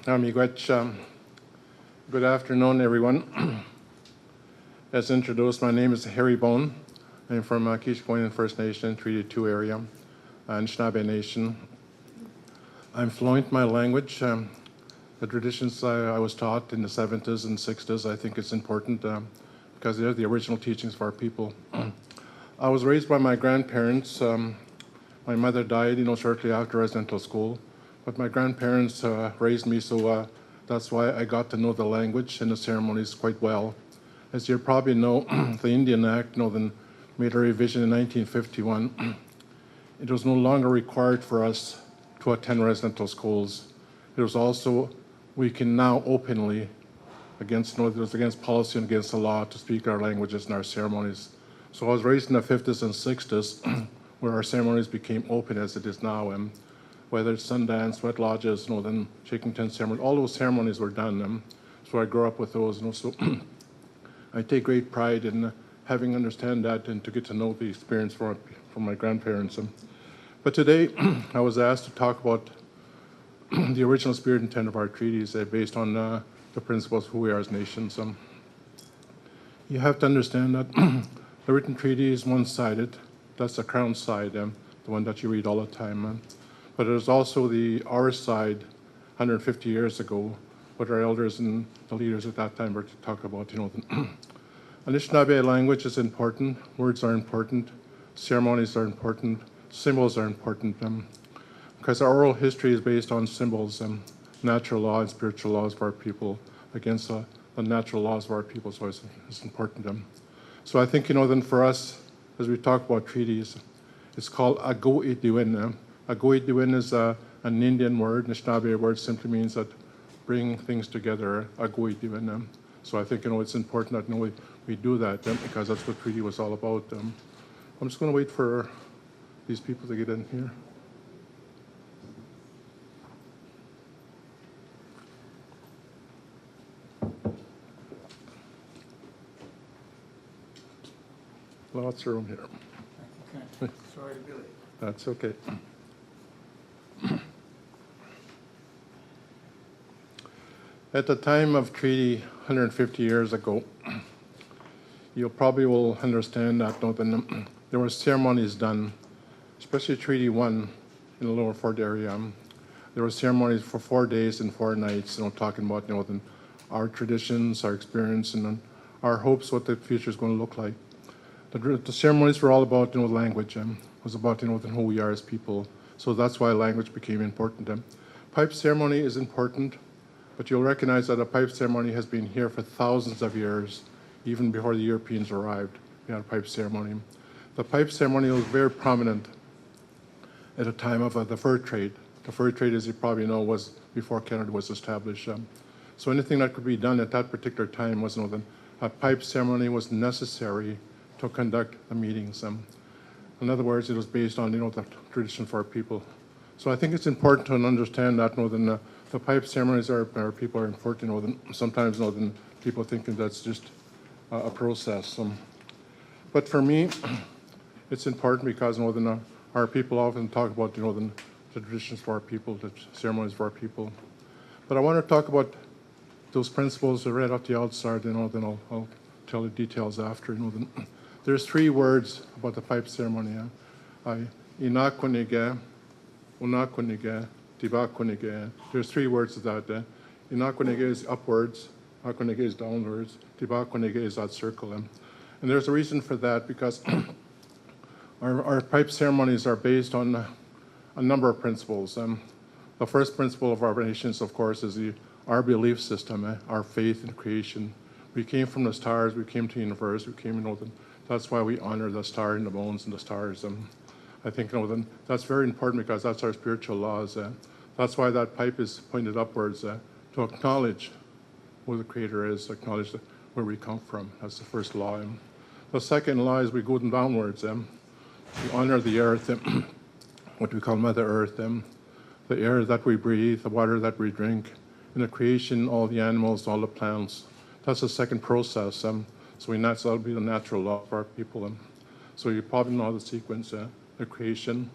Good afternoon, everyone. As introduced, my name is Harry Bone. I'm from Keeseekoowenin First Nation, Treaty 2 area, Anishinaabe Nation. I'm fluent in my language. The traditions I was taught in the 70s and 60s, I think it's important because they're the original teachings of our people. I was raised by my grandparents. My mother died, shortly after residential school, but my grandparents raised me, so that's why I got to know the language and the ceremonies quite well. As you probably know, the Indian Act, then made a revision in 1951. It was no longer required for us to attend residential schools. It was also, we can now openly, against policy and against the law, to speak our languages and our ceremonies. So I was raised in the 50s and 60s, where our ceremonies became open as it is now. Whether it's Sundance, Wet Lodges, then Shaking Tent ceremony, all those ceremonies were done. So I grew up with those. So I take great pride in having understand that and to get to know the experience from my grandparents. But today, I was asked to talk about the original spirit and intent of our treaties based on the principles of who we are as nations. You have to understand that the written treaty is one-sided. That's the Crown side, the one that you read all the time. But there's also our side, 150 years ago, what our elders and the leaders at that time were to talk about. Anishinaabe language is important, words are important, ceremonies are important, symbols are important, because our oral history is based on symbols, natural law and spiritual laws of our people against the natural laws of our people, so it's important. So I think, then for us, as we talk about treaties, it's called Ago-i-diwen. Ago-i-diwen is an Indian word, Anishinaabe word, simply means that bring things together, Ago-i-diwen. So I think, it's important that we do that because that's what treaty was all about. I'm just going to wait for these people to get in here. Lots of room here. Okay. Sorry to be late. That's okay. At the time of treaty 150 years ago, you probably will understand that there were ceremonies done, especially Treaty 1 in the Lower Fort area. There were ceremonies for 4 days and 4 nights, talking about our traditions, our experience, and our hopes, what the future is going to look like. The ceremonies were all about language. It was about who we are as people. So that's why language became important. Pipe ceremony is important, but you'll recognize that a pipe ceremony has been here for thousands of years, even before the Europeans arrived. We had a pipe ceremony. The pipe ceremony was very prominent at a time of the fur trade. The fur trade, as you probably know, was before Canada was established. So anything that could be done at that particular time was a pipe ceremony was necessary to conduct the meetings. In other words, it was based on the tradition for our people. So I think it's important to understand that the pipe ceremonies are people are important. Sometimes people thinking that's just a process. But for me, it's important because our people often talk about the traditions for our people, the ceremonies for our people. But I want to talk about those principles right off the outside. Then I'll tell the details after. There's 3 words about the pipe ceremony. Inakwaniga, unakwaniga, tibakwaniga. There's 3 words to that. Inakwaniga is upwards, akwaniga is downwards, tibakwaniga is that circle. And there's a reason for that because our pipe ceremonies are based on a number of principles. The first principle of our nations, of course, is our belief system, our faith in creation. We came from the stars, we came to the universe, we came that's why we honor the star and the bones and the stars. I think that's very important because that's our spiritual laws. That's why that pipe is pointed upwards to acknowledge who the Creator is, acknowledge where we come from. That's the first law. The second law is we go downwards. We honor the earth, what we call Mother Earth, the air that we breathe, the water that we drink, in the creation, all the animals, all the plants. That's the second process. That'll be the natural law for our people. So you probably know the sequence, the creation,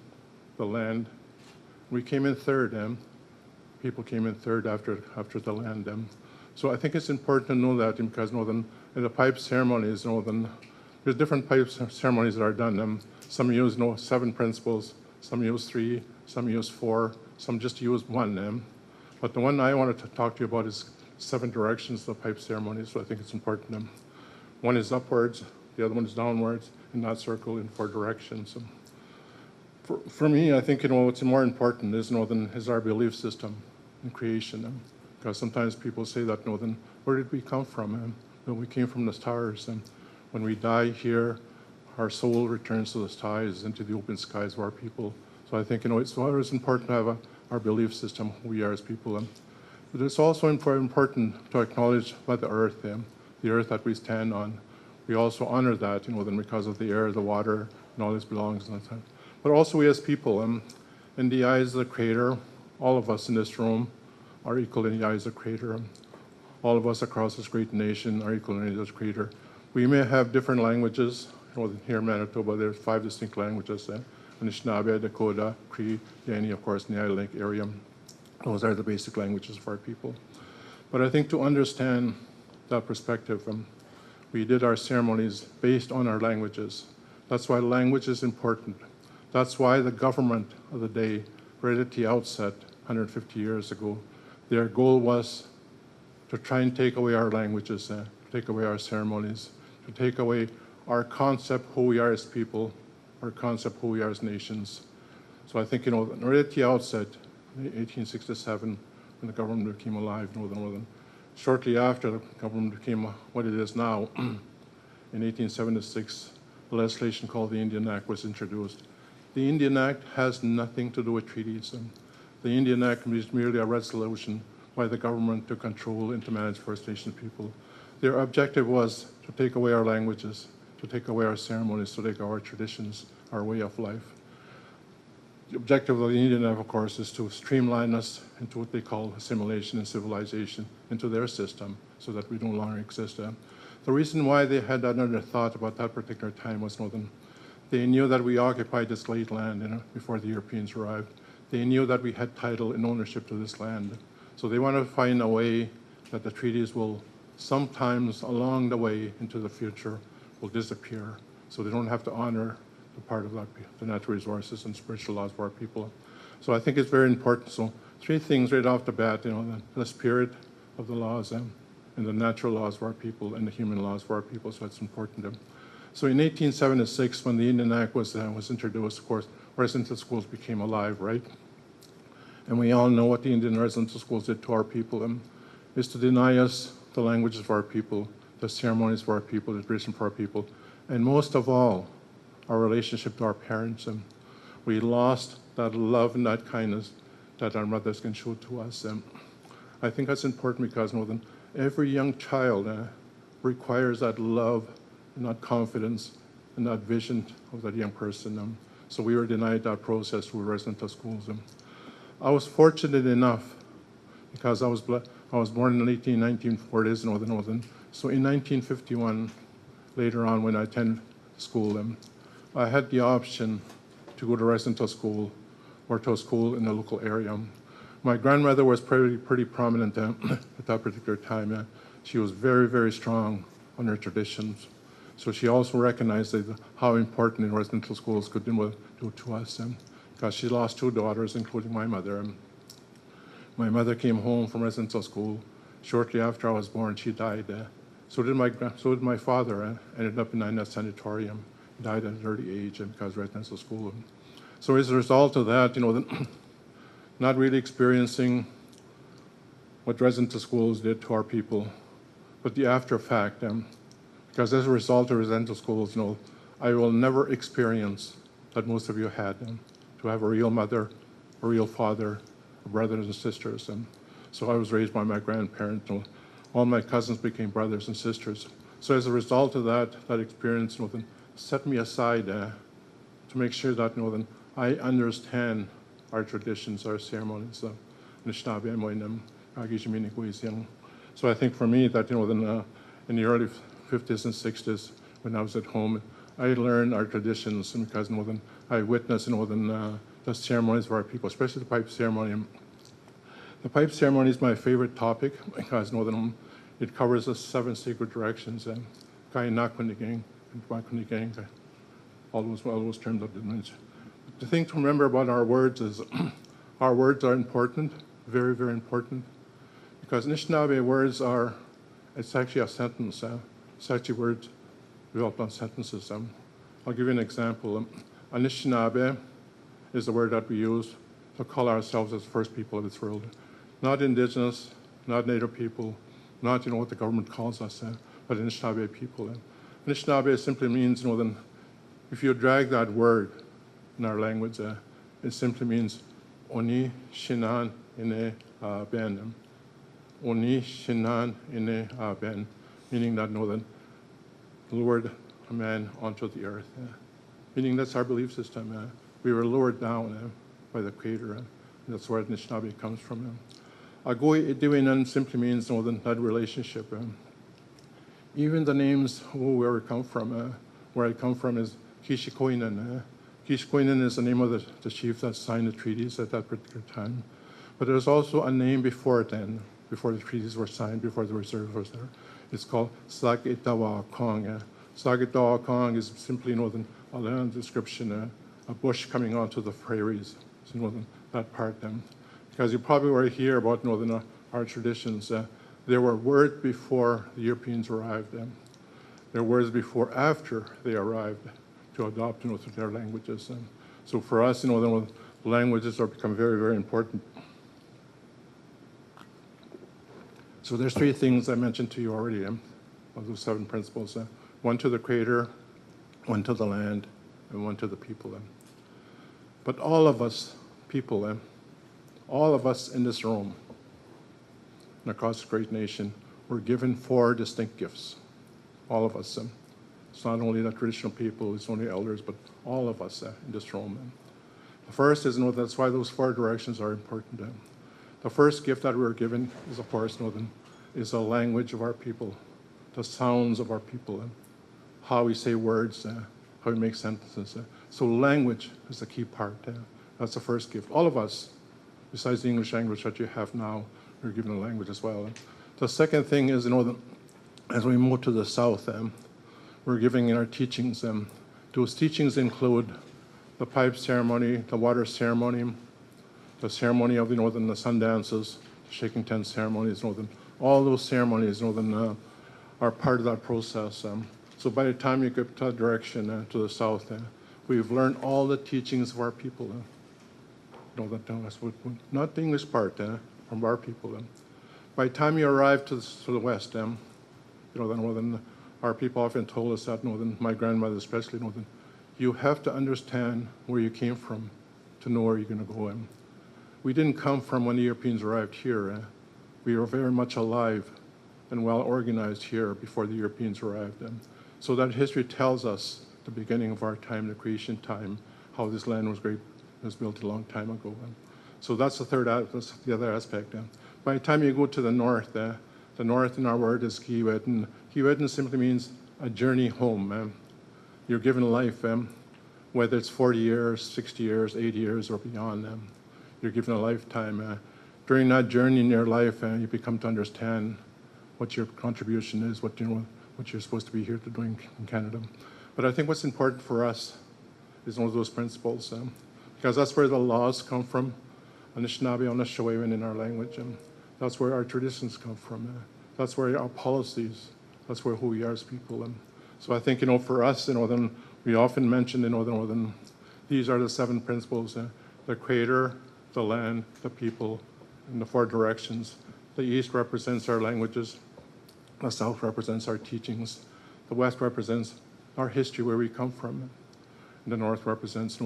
the land. We came in third, people came in third after the land. So I think it's important to know that because in the pipe ceremonies, there's different pipe ceremonies that are done. Some use 7 principles, some use 3, some use 4, some just use 1. But the one I wanted to talk to you about is 7 directions of the pipe ceremony, so I think it's important. One is upwards, the other one is downwards, in that circle in 4 directions. For me, I think what's more important is our belief system in creation. Because sometimes people say that, where did we come from? We came from the stars. And when we die here, our soul returns to the skies, into the open skies of our people. So I think it's always important to have our belief system, who we are as people. But it's also important to acknowledge the earth that we stand on. We also honor that, because of the air, the water, and all this belongs. But also we as people, in the eyes of the Creator, all of us in this room are equal in the eyes of the Creator. All of us across this great nation are equal in the eyes of the Creator. We may have different languages. Here in Manitoba, there's 5 distinct languages. Anishinaabe, Dakota, Cree, Dani, of course, in the Island Lake area. Those are the basic languages for our people. But I think to understand that perspective, we did our ceremonies based on our languages. That's why language is important. That's why the government of the day, right at the outset, 150 years ago, their goal was to try and take away our languages, to take away our ceremonies, to take away our concept who we are as people, our concept who we are as nations. So I think, right at the outset, in 1867, when the government became alive, shortly after the government became what it is now, in 1876, a legislation called the Indian Act was introduced. The Indian Act has nothing to do with treaties. The Indian Act is merely a resolution by the government to control and to manage First Nations people. Their objective was to take away our languages, to take away our ceremonies, to take away our traditions, our way of life. The objective of the Indian Act, of course, is to streamline us into what they call assimilation and civilization into their system so that we no longer exist. The reason why they had another thought about that particular time was they knew that we occupied this great land before the Europeans arrived. They knew that we had title and ownership to this land. So they want to find a way that the treaties will sometimes along the way into the future will disappear. So they don't have to honor the part of that, the natural resources and spiritual laws of our people. So I think it's very important. So 3 things right off the bat, the spirit of the laws and the natural laws of our people and the human laws of our people. So it's important. So in 1876, when the Indian Act was introduced, of course, residential schools became alive, right? And we all know what the Indian residential schools did to our people, is to deny us the languages of our people, the ceremonies for our people, the tradition for our people, and most of all, our relationship to our parents. We lost that love and that kindness that our mothers can show to us. I think that's important because every young child requires that love and that confidence and that vision of that young person. So we were denied that process through residential schools. I was fortunate enough because I was born in 1819 for it is Northern. So in 1951, later on when I attended school, I had the option to go to residential school or to a school in the local area. My grandmother was pretty prominent at that particular time. She was very, very strong on her traditions. So she also recognized how important the residential schools could do to us, because she lost 2 daughters, including my mother. My mother came home from residential school. Shortly after I was born, she died. So did my father. Ended up in a sanatorium. Died at an early age because of residential school. So as a result of that, not really experiencing what residential schools did to our people, but the after fact. Because as a result of residential schools, I will never experience that most of you had, to have a real mother, a real father, brothers and sisters. So I was raised by my grandparents. All my cousins became brothers and sisters. So as a result of that experience, set me aside to make sure that I understand our traditions, our ceremonies. So I think for me that in the early 50s and 60s, when I was at home, I learned our traditions because I witnessed the ceremonies of our people, especially the pipe ceremony. The pipe ceremony is my favorite topic because it covers the 7 sacred directions and all those terms of the The thing to remember about our words is our words are important, very, very important, because Anishinaabe words it's actually a sentence. It's actually words developed on sentences. I'll give you an example. Anishinaabe is the word that we use to call ourselves as the first people of this world. Not Indigenous, not Native people, not what the government calls us, but Anishinaabe people. Anishinaabe simply means, if you drag that word in our language, it simply means Oni Shinan Ine Ben. Oni Shinan Ine Ben, meaning that lowered a man onto the earth. Meaning that's our belief system. We were lowered down by the Creator. And that's where Anishinaabe comes from. Agoi Idiwinan simply means that relationship. Even the names where I come from is Keeseekoowenin. Keeseekoowenin is the name of the chief that signed the treaties at that particular time. But there's also a name before it then, before the treaties were signed, before the reserve was there. It's called Sagitawa Kong. Sagitawa Kong is simply a land description, a bush coming onto the prairies. So that part then. Because you probably already hear about our traditions. There were words before the Europeans arrived. There were words before, after they arrived to adopt their languages. So for us, the languages are become very, very important. So there's 3 things I mentioned to you already of those 7 principles. 1 to the Creator, 1 to the land, and 1 to the people. But all of us people, all of us in this room and across this great nation were given 4 distinct gifts. All of us. It's not only the traditional people, it's only elders, but all of us in this room. The first is, that's why those 4 directions are important. The first gift that we were given is, of course, is the language of our people, the sounds of our people, how we say words, how we make sentences. So language is the key part. That's the first gift. All of us, besides the English language that you have now, you're given a language as well. The second thing is, as we move to the south, we're giving in our teachings. Those teachings include the pipe ceremony, the water ceremony, the ceremony of the sun dances, the shaking tent ceremonies, all those ceremonies are part of that process. So by the time you get to that direction to the south, we've learned all the teachings of our people. Not the English part, from our people. By the time you arrive to the west, our people often told us that, my grandmother especially, you have to understand where you came from to know where you're going to go. We didn't come from when the Europeans arrived here. We were very much alive and well organized here before the Europeans arrived. So that history tells us the beginning of our time, the creation time, how this land was great, was built a long time ago. So that's that's the other aspect. By the time you go to the north in our word is Keewetin. Keewetin simply means a journey home. You're given life, whether it's 40 years, 60 years, 80 years, or beyond. You're given a lifetime. During that journey in your life, you become to understand what your contribution is, what you're supposed to be here to do in Canada. But I think what's important for us is one of those principles, because that's where the laws come from, Anishinaabe, Anishinaabe in our language. That's where our traditions come from. That's where our policies, that's where who we are as people. So I think, for us, then we often mention, these are the 7 principles, the Creator, the land, the people, and the 4 directions. The east represents our languages, the south represents our teachings, the west represents our history, where we come from, and the north represents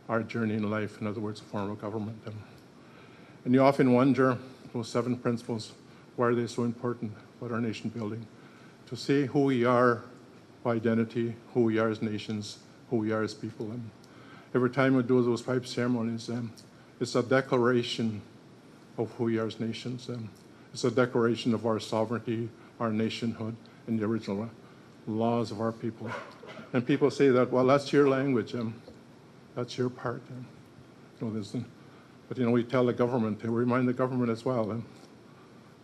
our journey in life, in other words, a form of government. And you often wonder, those 7 principles, why are they so important about our nation building? To see who we are by identity, who we are as nations, who we are as people. And every time we do those pipe ceremonies, it's a declaration of who we are as nations. It's a declaration of our sovereignty, our nationhood, and the original laws of our people. And people say that, well, that's your language, that's your part. But we tell the government, and we remind the government as well.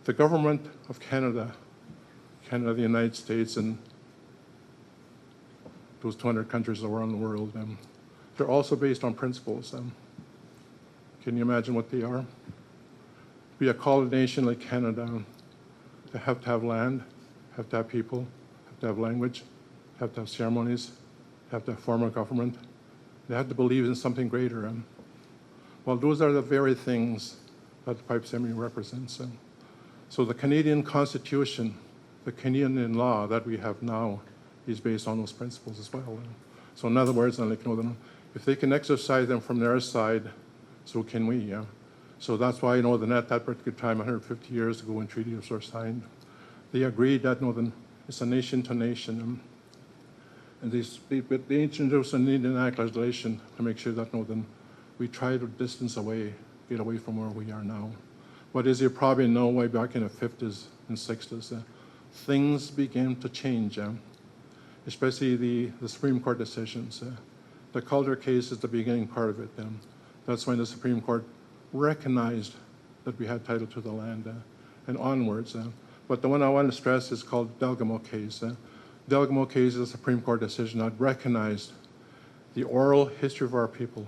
The government of Canada, the United States, and those 200 countries around the world, they're also based on principles. Can you imagine what they are? Be a college nation like Canada, they have to have land, have to have people, have to have language, have to have ceremonies, have to have form of government. They have to believe in something greater. Well, those are the very things that the Pipe Ceremony represents. So the Canadian Constitution, the Canadian law that we have now is based on those principles as well. So in other words, if they can exercise them from their side, so can we. Yeah? So that's why, that at that particular time, 150 years ago when treaties were signed, they agreed that it's a nation to nation. And they introduced an Indian Act legislation to make sure that we try to distance away, get away from where we are now. But as you probably know, way back in the 50s and 60s, things began to change, especially the Supreme Court decisions. The Calder case is the beginning part of it. That's when the Supreme Court recognized that we had title to the land and onwards. But the one I want to stress is called Delgamo case. Delgamo case is a Supreme Court decision that recognized the oral history of our people,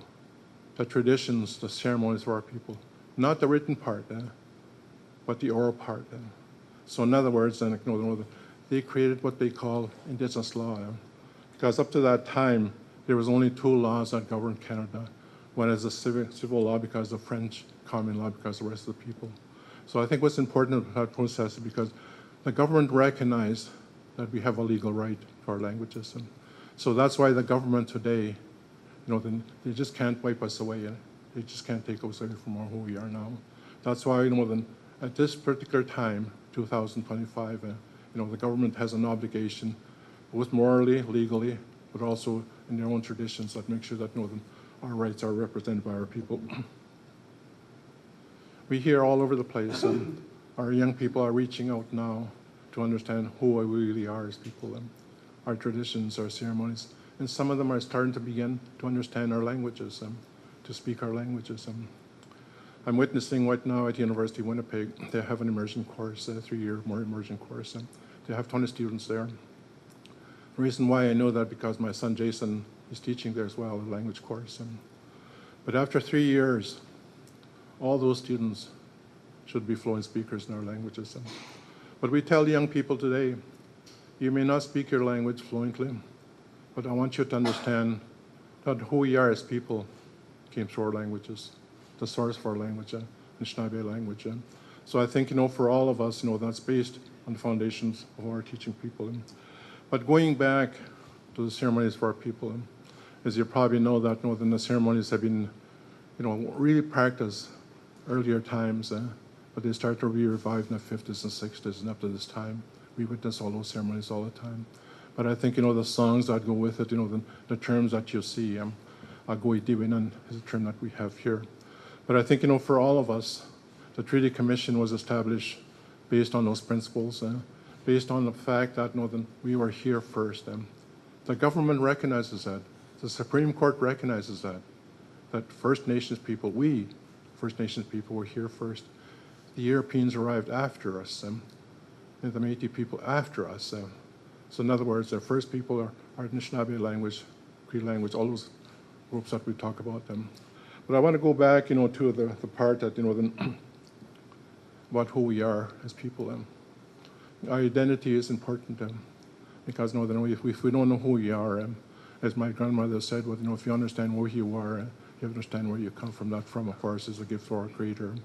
the traditions, the ceremonies of our people. Not the written part, but the oral part. So in other words, they created what they call Indigenous law. Because up to that time, there was only two laws that governed Canada. One is the civil law because of French, common law because of the rest of the people. So I think what's important about that process is because the government recognized that we have a legal right to our languages. And so that's why the government today, they just can't wipe us away. They just can't take us away from who we are now. That's why, at this particular time, 2025, the government has an obligation, both morally, legally, but also in their own traditions that make sure that our rights are represented by our people. We hear all over the place, and our young people are reaching out now to understand who we really are as people, our traditions, our ceremonies. And some of them are starting to begin to understand our languages, to speak our languages. I'm witnessing right now at the University of Winnipeg, they have an immersion course, a 3-year more immersion course. They have 20 students there. The reason why I know that because my son Jason is teaching there as well, a language course. But after 3 years, all those students should be fluent speakers in our languages. But we tell young people today, you may not speak your language fluently, but I want you to understand that who we are as people came through our languages, the source of our language, the Anishinaabe language. So I think, for all of us, that's based on the foundations of our teaching people. But going back to the ceremonies for our people, as you probably know that, the ceremonies have been, really practiced earlier times, but they started to be revived in the 50s and 60s, and up to this time, we witness all those ceremonies all the time. But I think, the songs that go with it, the terms that you see, Agoi Diwinan is a term that we have here. But I think, for all of us, the Treaty Commission was established based on those principles, based on the fact that, we were here first. The government recognizes that. The Supreme Court recognizes that First Nations people, we, First Nations people, were here first. The Europeans arrived after us, and the Métis people after us. So in other words, the first people are Anishinaabe language, Cree language, all those groups that we talk about them. But I want to go back, to the part that, about who we are as people. Our identity is important because, if we don't know who we are, as my grandmother said, if you understand where you are, you understand where you come from. That from, of course, is a gift for our Creator,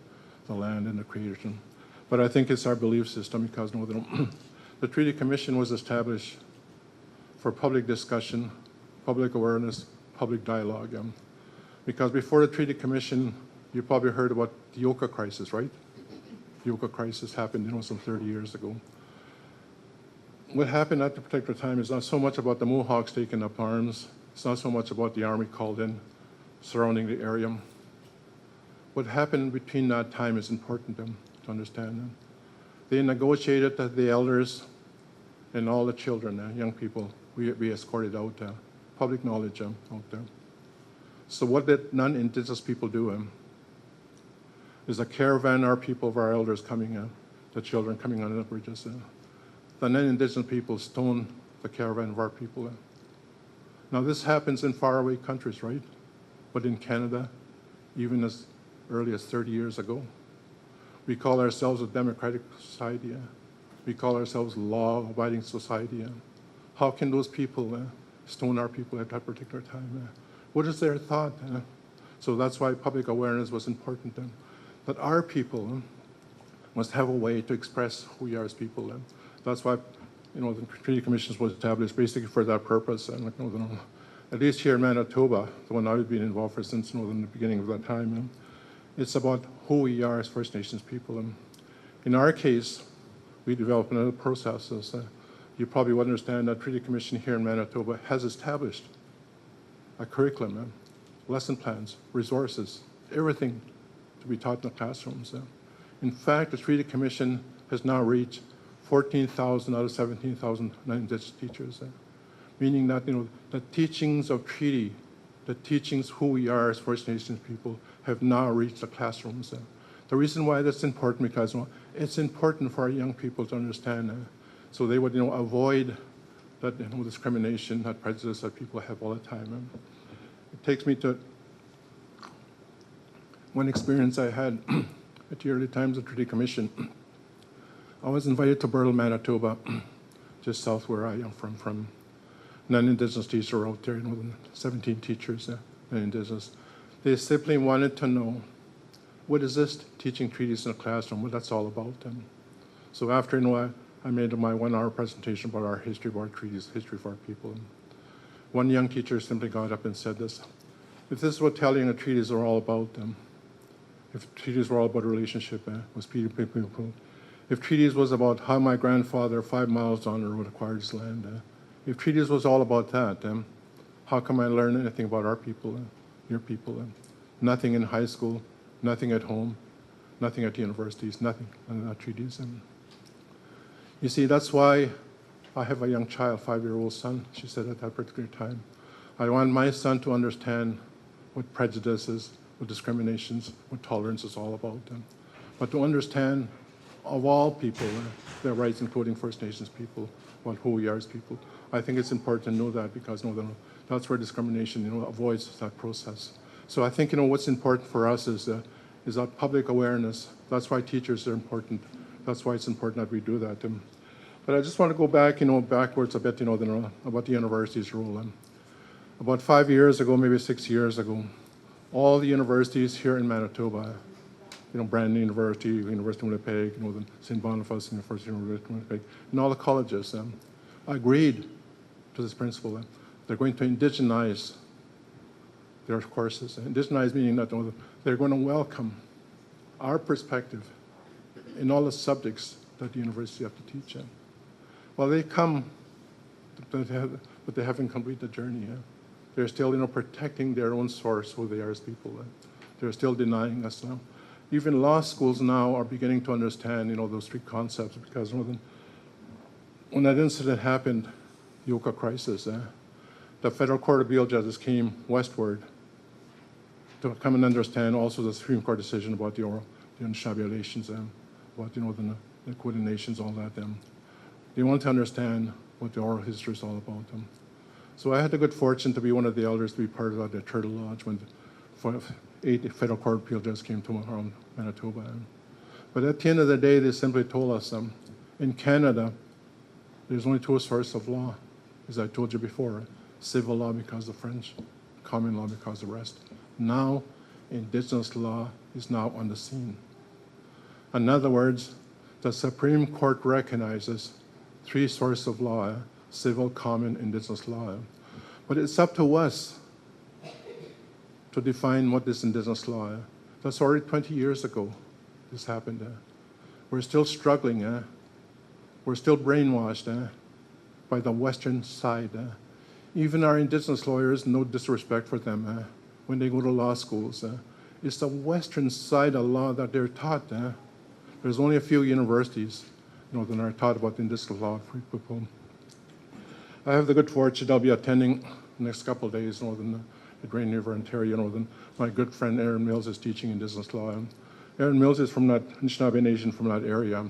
the land and the creation. But I think it's our belief system because the Treaty Commission was established for public discussion, public awareness, public dialogue. Because before the Treaty Commission, you probably heard about the Oka crisis, right? The Oka crisis happened, some 30 years ago. What happened at the particular time is not so much about the Mohawks taking up arms. It's not so much about the army called in, surrounding the area. What happened between that time is important to understand. They negotiated that the elders and all the children, young people, we escorted out, public knowledge out there. So what did non-Indigenous people do? is a caravan, our people, of our elders coming in, the children coming on the bridges. The non-Indigenous people stone the caravan of our people. Now this happens in faraway countries, right? But in Canada, even as early as 30 years ago, we call ourselves a democratic society. We call ourselves a law-abiding society. How can those people stone our people at that particular time? What is their thought? So that's why public awareness was important, that our people must have a way to express who we are as people. That's why the Treaty Commissions was established basically for that purpose. And at least here in Manitoba, the one I've been involved for since the beginning of that time, it's about who we are as First Nations people. In our case, we developed another processes. You probably would understand that Treaty Commission here in Manitoba has established a curriculum, lesson plans, resources, everything to be taught in the classrooms. In fact, the Treaty Commission has now reached 14,000 out of 17,000 non-Indigenous teachers, meaning that the teachings of treaty, the teachings who we are as First Nations people have now reached the classrooms. The reason why that's important because it's important for our young people to understand, so they would avoid that discrimination, that prejudice that people have all the time. It takes me to one experience I had at the early times of the Treaty Commission. I was invited to Burtle, Manitoba, just south where I am from. Non-Indigenous teachers were out there, 17 teachers, non-Indigenous. They simply wanted to know, what is this teaching treaties in a classroom, what that's all about. So after, I made my 1-hour presentation about our history, about our treaties, history of our people. One young teacher simply got up and said this, if this is what telling the treaties are all about, if treaties were all about a relationship with people, if treaties was about how my grandfather 5 miles down the road acquired his land, if treaties was all about that, how come I learn anything about our people, your people? Nothing in high school, nothing at home, nothing at universities, nothing on treaties. You see, that's why I have a young child, 5-year-old son, she said at that particular time. I want my son to understand what prejudice is, what discriminations, what tolerance is all about. But to understand of all people, their rights, including First Nations people, about who we are as people. I think it's important to know that because that's where discrimination avoids that process. So I think what's important for us is that public awareness. That's why teachers are important. That's why it's important that we do that. But I just want to go back, backwards a bit, about the university's role. About 5 years ago, maybe 6 years ago, all the universities here in Manitoba, Brandon University, University of Winnipeg, the St. Boniface University of Winnipeg, and all the colleges agreed to this principle. They're going to indigenize their courses. Indigenize meaning that they're going to welcome our perspective in all the subjects that the university have to teach. Well, they come, but they haven't completed the journey. They're still, protecting their own source, who they are as people. They're still denying us now. Even law schools now are beginning to understand, those three concepts because when that incident happened, the Oka crisis, the Federal Court of Appeal judges came westward to come and understand also the Supreme Court decision about the Anishinaabe relations, about, the Keeseekoowenin Nations, all that. They want to understand what the oral history is all about. So I had the good fortune to be one of the elders to be part of the Turtle Lodge when 8 Federal Court of Appeal judges came to around Manitoba. But at the end of the day, they simply told us, in Canada, there's only 2 sources of law, as I told you before, civil law because of French, common law because of the rest. Now, Indigenous law is now on the scene. In other words, the Supreme Court recognizes 3 sources of law, civil, common, Indigenous law. But it's up to us to define what is Indigenous law. That's already 20 years ago this happened. We're still struggling. We're still brainwashed by the Western side. Even our Indigenous lawyers, no disrespect for them, when they go to law schools, it's the Western side of law that they're taught. There's only a few universities that are taught about Indigenous law for people. I have the good fortune I'll be attending the next couple of days at Rain River, Ontario. My good friend Aaron Mills is teaching Indigenous law. Aaron Mills is from that Anishinaabe Nation from that area,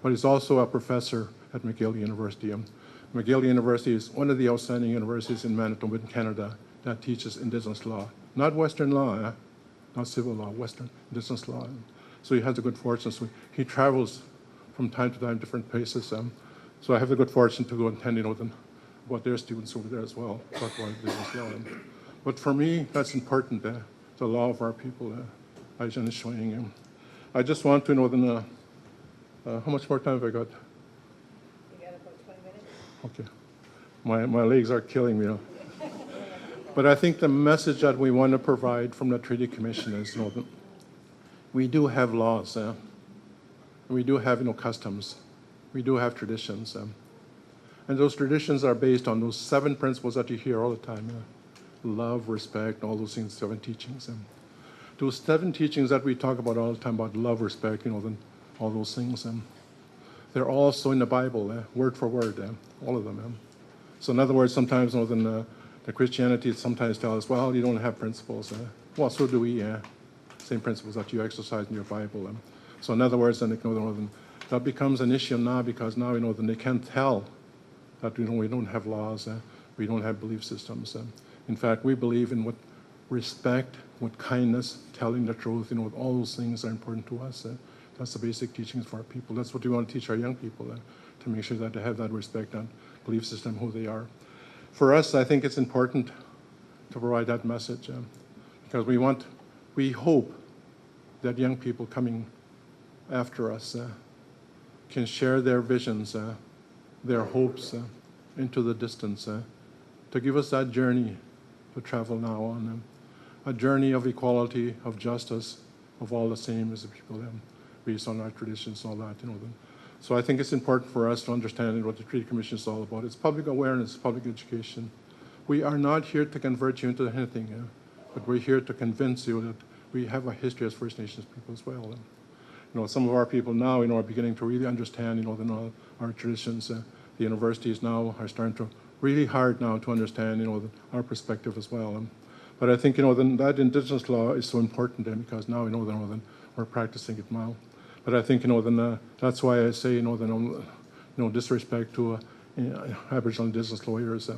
but he's also a professor at McGill University. McGill University is one of the outstanding universities in Manitoba in Canada that teaches Indigenous law. Not Western law, not civil law, Western Indigenous law. So he has a good fortune. So he travels from time to time different places. So I have the good fortune to go attend, about their students over there as well, talk about Indigenous law. But for me, that's important, the law of our people. I just want to know, how much more time have I got? You got about 20 minutes. Okay. My legs are killing me now. But I think the message that we want to provide from the Treaty Commission is, that we do have laws, we do have, customs, we do have traditions, and those traditions are based on those 7 principles that you hear all the time: love, respect, all those things, 7 teachings. Those 7 teachings that we talk about all the time about love, respect, all those things, they're also in the Bible, word for word, all of them. So in other words, sometimes the Christianity sometimes tells us, well, you don't have principles. Well, so do we. Same principles that you exercise in your Bible. So in other words, that becomes an issue now, because now they can't tell that we don't have laws, we don't have belief systems. In fact, we believe in what respect, with kindness, telling the truth, all those things are important to us. That's the basic teachings for our people. That's what we want to teach our young people, to make sure that they have that respect, that belief system, who they are. For us, I think it's important to provide that message, because we hope that young people coming after us can share their visions, their hopes into the distance, to give us that journey to travel now on, a journey of equality, of justice, of all the same as the people, based on our traditions and all that. So I think it's important for us to understand what the Treaty Commission is all about. It's public awareness, public education. We are not here to convert you into anything, but we're here to convince you that we have a history as First Nations people as well. Some of our people now, are beginning to really understand, our traditions. The universities now are starting to really hard now to understand, our perspective as well. But I think, that Indigenous law is so important because now, we're practicing it now. But I think, that's why I say, disrespect to Aboriginal Indigenous lawyers,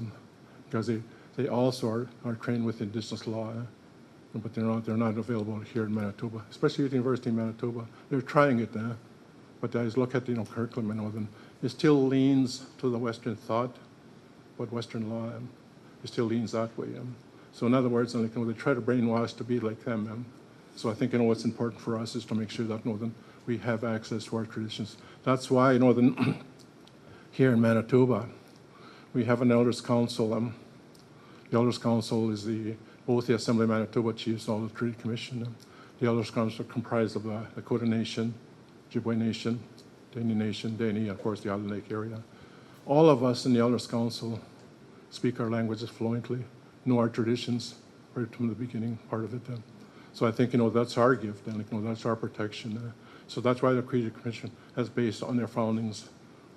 because they also are trained with Indigenous law, but they're not available here in Manitoba, especially at the University of Manitoba. They're trying it, but I look at the curriculum, it still leans to the Western thought, but Western law, it still leans that way. So in other words, they try to brainwash to be like them. So I think what's important for us is to make sure that we have access to our traditions. That's why here in Manitoba, we have an Elders Council. The Elders Council is both the Assembly of Manitoba Chiefs and all the Treaty Commission. The Elders Council are comprised of the Lakota Nation, Ojibway Nation, Dene Nation, Dene, of course the Island Lake area. All of us in the Elders Council speak our languages fluently, know our traditions right from the beginning, part of it. So I think that's our gift, and that's our protection. So that's why the Treaty Commission has based on their foundings,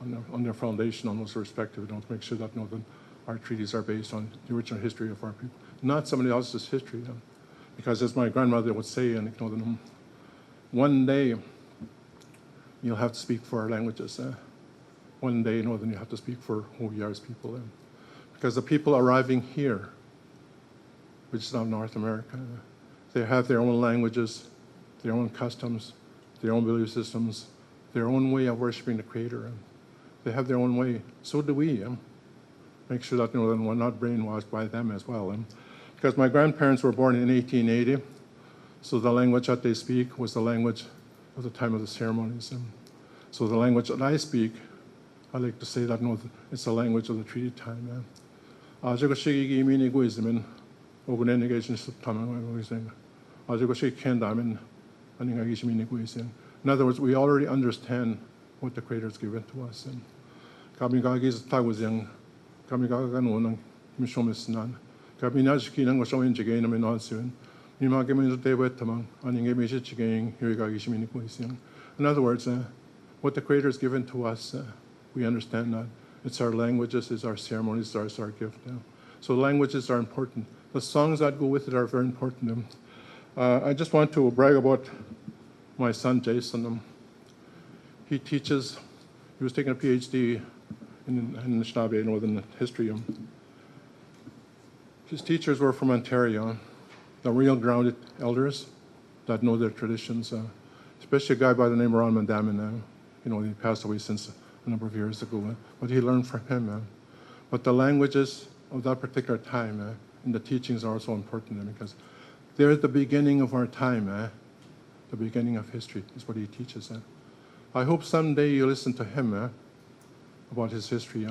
on their foundation, on those respective, to make sure that our treaties are based on the original history of our people, not somebody else's history. Because as my grandmother would say, one day you'll have to speak for our languages. One day, you have to speak for who we are as people. Because the people arriving here, which is now North America, they have their own languages, their own customs, their own belief systems, their own way of worshiping the Creator. They have their own way. So do we. Make sure that we're not brainwashed by them as well. Because my grandparents were born in 1880, so the language that they speak was the language of the time of the ceremonies. So the language that I speak, I like to say that it's the language of the treaty time. In other words, we already understand what the Creator has given to us. In other words, what the Creator has given to us, we understand that. It's our languages, it's our ceremonies, it's our gift. So languages are important. The songs that go with it are very important. I just want to brag about my son Jason. He teaches. He was taking a PhD in Anishinaabe Northern history. His teachers were from Ontario, the real grounded elders that know their traditions. Especially a guy by the name of Ron Mandamin. He passed away since a number of years ago. But he learned from him. But the languages of that particular time and the teachings are also important because they're the beginning of our time. The beginning of history is what he teaches. I hope someday you listen to him about his history.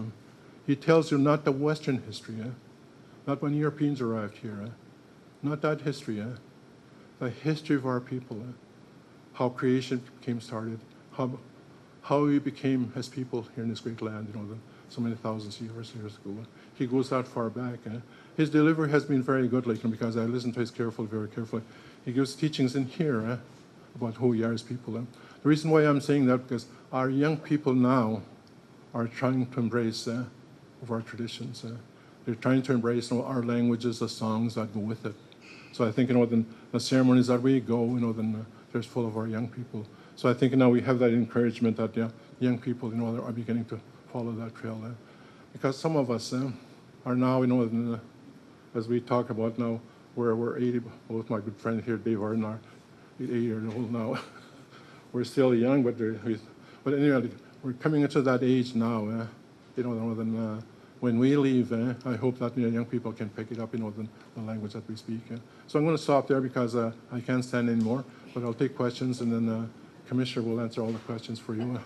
He tells you not the Western history, not when Europeans arrived here, not that history, the history of our people, how creation became started, how we became as people here in this great land, so many thousands of years ago. He goes that far back. His delivery has been very good lately because I listened to his very carefully. He gives teachings in here about who we are as people. The reason why I'm saying that because our young people now are trying to embrace of our traditions. They're trying to embrace our languages, the songs that go with it. So I think the ceremonies that we go, then there's full of our young people. So I think now we have that encouragement that young people, are beginning to follow that trail. Because some of us are now, as we talk about now, where we're 80. Both my good friend here, Dave Arden, are 80 years old now. We're still young, but anyway, we're coming into that age now. When we leave, I hope that young people can pick it up, the language that we speak. So I'm going to stop there because I can't stand anymore. But I'll take questions, and then the commissioner will answer all the questions for you.